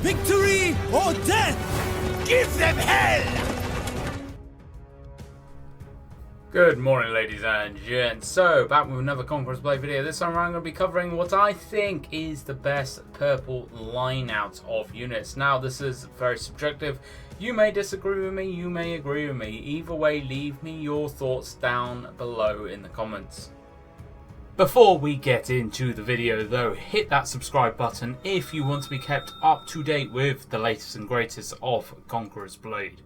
Victory or death! Give them hell! Good morning, ladies and gents. So, back with another Conquerors Blade video. This time around, I'm going to be covering what I think is the best purple line out of units. Now, this is very subjective. You may disagree with me, you may agree with me. Either way, leave me your thoughts down below in the comments. Before we get into the video though, hit that subscribe button if you want to be kept up to date with the latest and greatest of Conquerors Blade.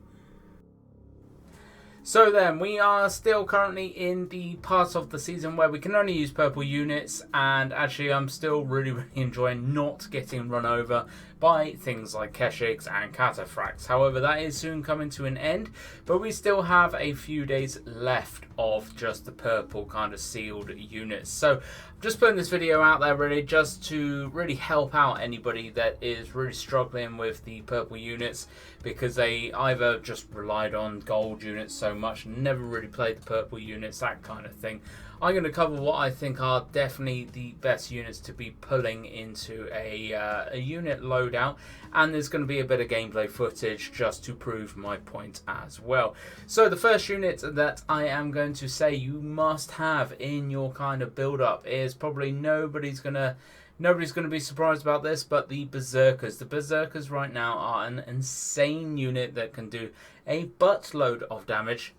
So then, we are still currently in the part of the season where we can only use purple units, and actually I'm still really enjoying not getting run over by things like Keshiks and Cataphracts. However, that is soon coming to an end, but we still have a few days left of just the purple kind of sealed units. So I'm just putting this video out there really just to really help out anybody that is really struggling with the purple units, because they either just relied on gold units so much, never really played the purple units, that kind of thing. I'm going to cover what I think are definitely the best units to be pulling into a unit loadout, and there's going to be a bit of gameplay footage just to prove my point as well. So the first unit that I am going to say you must have in your kind of build up is probably nobody's going to be surprised about this, but the Berserkers. The Berserkers right now are an insane unit that can do a buttload of damage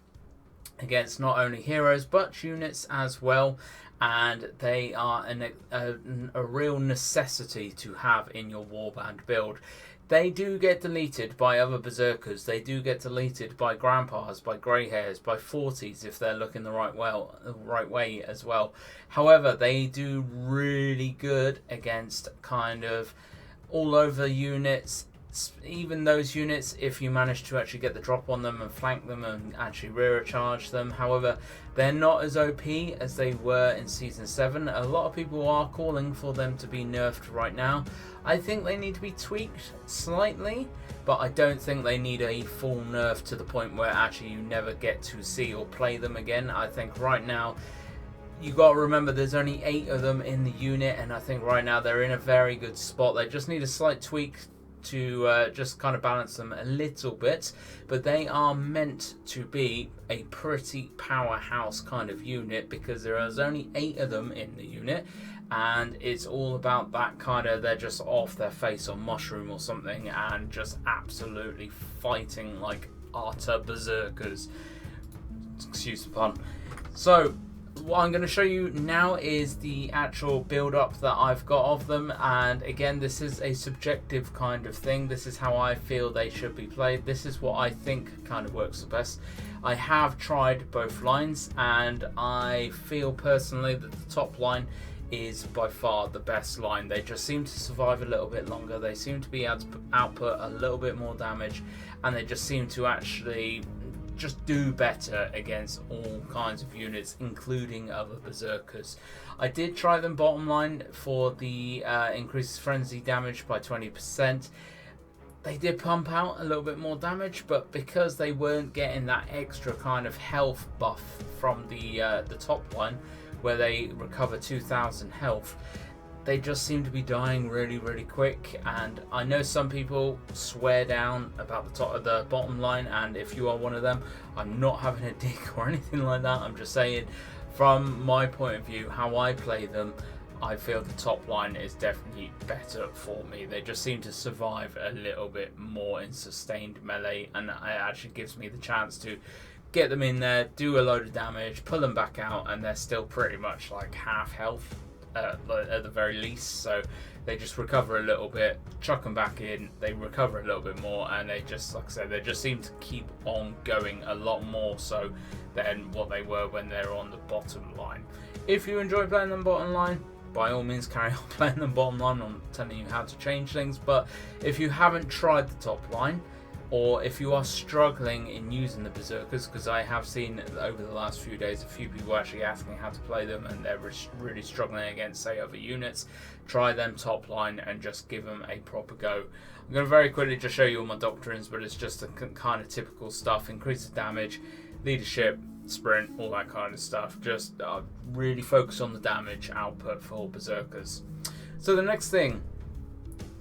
against not only heroes but units as well, and they are a real necessity to have in your warband build. They do get deleted by other Berserkers, they do get deleted by grandpas, by grey hairs, by 40s if they're looking the right way as well. However, they do really good against kind of all over units, even those units if you manage to actually get the drop on them and flank them and actually rear charge them. However, they're not as OP as they were in Season 7. A lot of people are calling for them to be nerfed right now. I think they need to be tweaked slightly, but I don't think they need a full nerf to the point where actually you never get to see or play them again. I think right now you got to remember there's only 8 of them in the unit, and I think right now they're in a very good spot. They just need a slight tweak to just kind of balance them a little bit, but they are meant to be a pretty powerhouse kind of unit because there is only 8 of them in the unit, and it's all about that kind of, they're just off their face on mushroom or something and just absolutely fighting like utter berserkers, excuse the pun. So what I'm going to show you now is the actual build up that I've got of them, and again this is a subjective kind of thing. This is how I feel they should be played. This is what I think kind of works the best. I have tried both lines, and I feel personally that the top line is by far the best line. They just seem to survive a little bit longer, they seem to be able to output a little bit more damage, and they just seem to actually just do better against all kinds of units, including other berserkers. I did try them bottom line for the increases frenzy damage by 20%. They did pump out a little bit more damage, but because they weren't getting that extra kind of health buff from the top line, where they recover 2,000 health, they just seem to be dying really quick. And I know some people swear down about the bottom line, and if you are one of them, I'm not having a dig or anything like that. I'm just saying from my point of view, how I play them, I feel the top line is definitely better for me. They just seem to survive a little bit more in sustained melee, and it actually gives me the chance to get them in there, do a load of damage, pull them back out, and they're still pretty much like half health at the very least. So they just recover a little bit, chuck them back in, they recover a little bit more, and they just, like I said, they just seem to keep on going a lot more so than what they were when they're on the bottom line. If you enjoy playing them bottom line, by all means carry on playing them bottom line. I'm not telling you how to change things, but if you haven't tried the top line, or if you are struggling in using the berserkers, because I have seen over the last few days a few people actually asking how to play them and they're really struggling against, say, other units, try them top line and just give them a proper go. I'm going to very quickly just show you all my doctrines, but it's just the kind of typical stuff: increase the damage, leadership, sprint, all that kind of stuff. Just really focus on the damage output for berserkers. So the next thing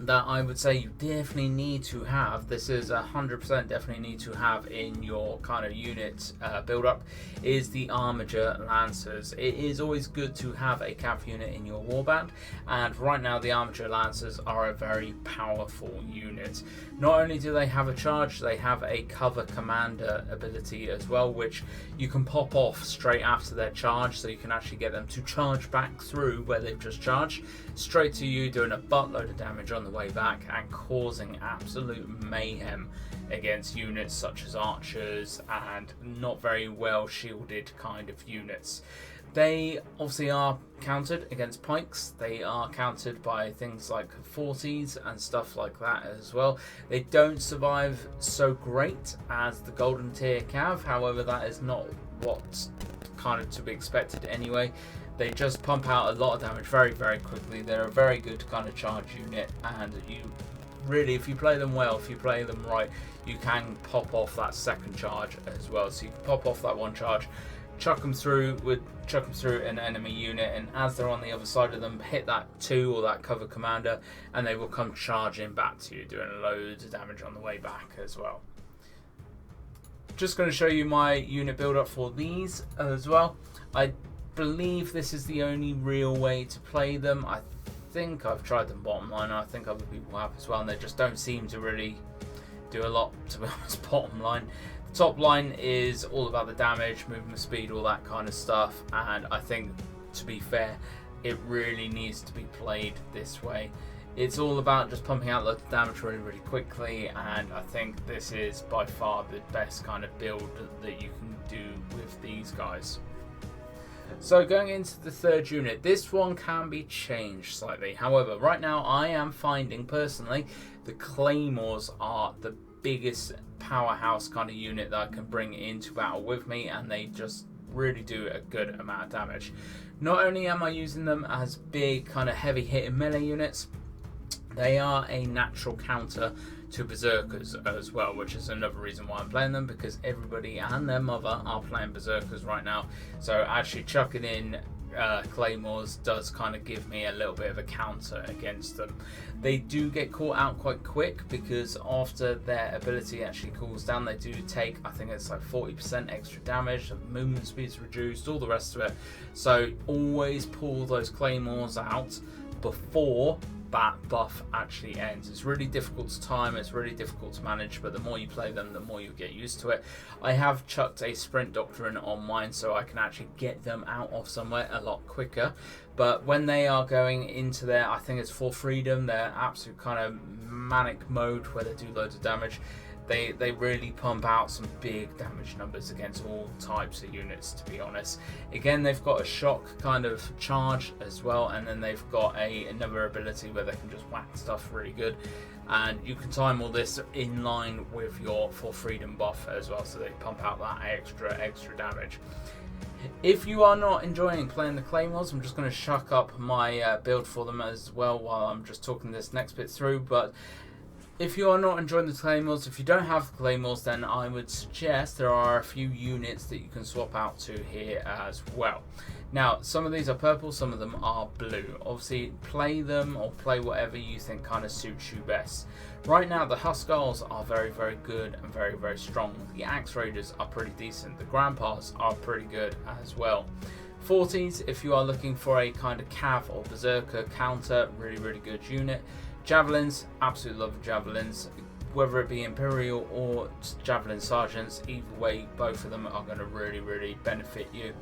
that I would say you definitely need to have, this is 100% definitely need to have in your kind of unit build up, is the Armiger Lancers. It is always good to have a cav unit in your warband, and right now the Armiger Lancers are a very powerful unit. Not only do they have a charge, they have a cover commander ability as well, which you can pop off straight after their charge, so you can actually get them to charge back through where they've just charged straight to you, doing a buttload of damage on the way back and causing absolute mayhem against units such as archers and not very well shielded kind of units. They obviously are countered against pikes. They are countered by things like 40s and stuff like that as well. They don't survive so great as the golden tier cav, however that is not what's kind of to be expected anyway. They just pump out a lot of damage very, very quickly. They're a very good kind of charge unit, and you really, if you play them well, if you play them right, you can pop off that second charge as well. So you can pop off that one charge, chuck them through an enemy unit, and as they're on the other side of them, hit that 2 or that cover commander, and they will come charging back to you, doing loads of damage on the way back as well. Just going to show you my unit build up for these as well. I believe this is the only real way to play them. I think I've tried them bottom line, and I think other people have as well, and they just don't seem to really do a lot, to be honest. Bottom line, the top line is all about the damage, movement speed, all that kind of stuff, and I think, to be fair, it really needs to be played this way. It's all about just pumping out loads of damage really, really quickly, and I think this is by far the best kind of build that you can do with these guys. So going into the third unit, this one can be changed slightly. However, right now I am finding personally the Claymores are the biggest powerhouse kind of unit that I can bring into battle with me, and they just really do a good amount of damage. Not only am I using them as big kind of heavy hitting melee units, they are a natural counter to berserkers as well, which is another reason why I'm playing them, because everybody and their mother are playing berserkers right now. So actually chucking in claymores does kind of give me a little bit of a counter against them. They do get caught out quite quick, because after their ability actually cools down, they do take, I think it's like 40% extra damage, the movement speed's reduced, all the rest of it. So always pull those claymores out before that buff actually ends. It's really difficult to time, it's really difficult to manage, but the more you play them, the more you get used to it. I have chucked a sprint doctrine on mine so I can actually get them out of somewhere a lot quicker, but when they are going into their, I think it's for freedom, their absolute kind of manic mode where they do loads of damage, they really pump out some big damage numbers against all types of units, to be honest. Again, they've got a shock kind of charge as well, and then they've got another ability where they can just whack stuff really good, and you can time all this in line with your for freedom buff as well, so they pump out that extra damage. If you are not enjoying playing the claymores, I'm just going to shuck up my build for them as well while I'm just talking this next bit through. But if you are not enjoying the claymores, if you don't have the claymores, then I would suggest there are a few units that you can swap out to here as well. Now, some of these are purple, some of them are blue. Obviously, play them or play whatever you think kind of suits you best. Right now, the Huskars are very, very good and very, very strong. The Axe Raiders are pretty decent. The Grandpas are pretty good as well. 40s, if you are looking for a kind of cav or berserker counter, really, really good unit. Javelins, absolutely love javelins, whether it be Imperial or Javelin Sergeants, either way, both of them are going to really, really benefit you.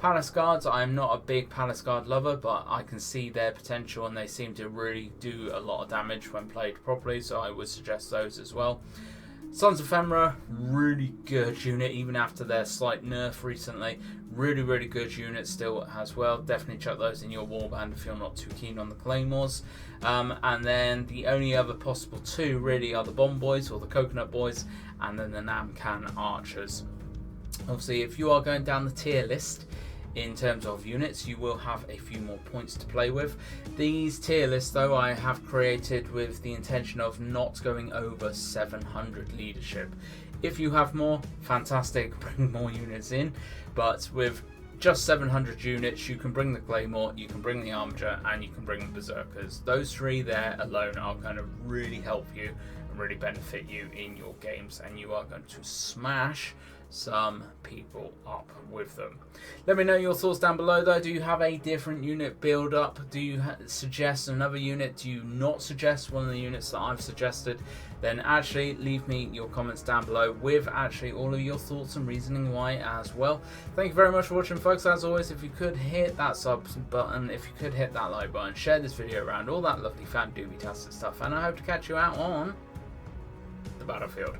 Palace Guards, I am not a big Palace Guard lover, but I can see their potential and they seem to really do a lot of damage when played properly, so I would suggest those as well. Sons of Femra, really good unit, even after their slight nerf recently. Really, really good unit still as well. Definitely chuck those in your warband if you're not too keen on the claymores. And then the only other possible two really are the Bomb Boys or the Coconut Boys, and then the Namcan Archers. Obviously, if you are going down the tier list in terms of units, you will have a few more points to play with. These tier lists, though, I have created with the intention of not going over 700 leadership. If you have more, fantastic, bring more units in, but with just 700 units, you can bring the Claymore, you can bring the Armiger, and you can bring the Berserkers. Those three there alone are going to really help you and really benefit you in your games, and you are going to smash some people up with them. Let me know your thoughts down below though. Do you have a different unit build up? Do you suggest another unit? Do you not suggest one of the units that I've suggested? Then actually leave me your comments down below with actually all of your thoughts and reasoning why as well. Thank you very much for watching, folks. As always, if you could hit that sub button, if you could hit that like button, share this video around, all that lovely fan doobie-tastic stuff, and I hope to catch you out on the battlefield.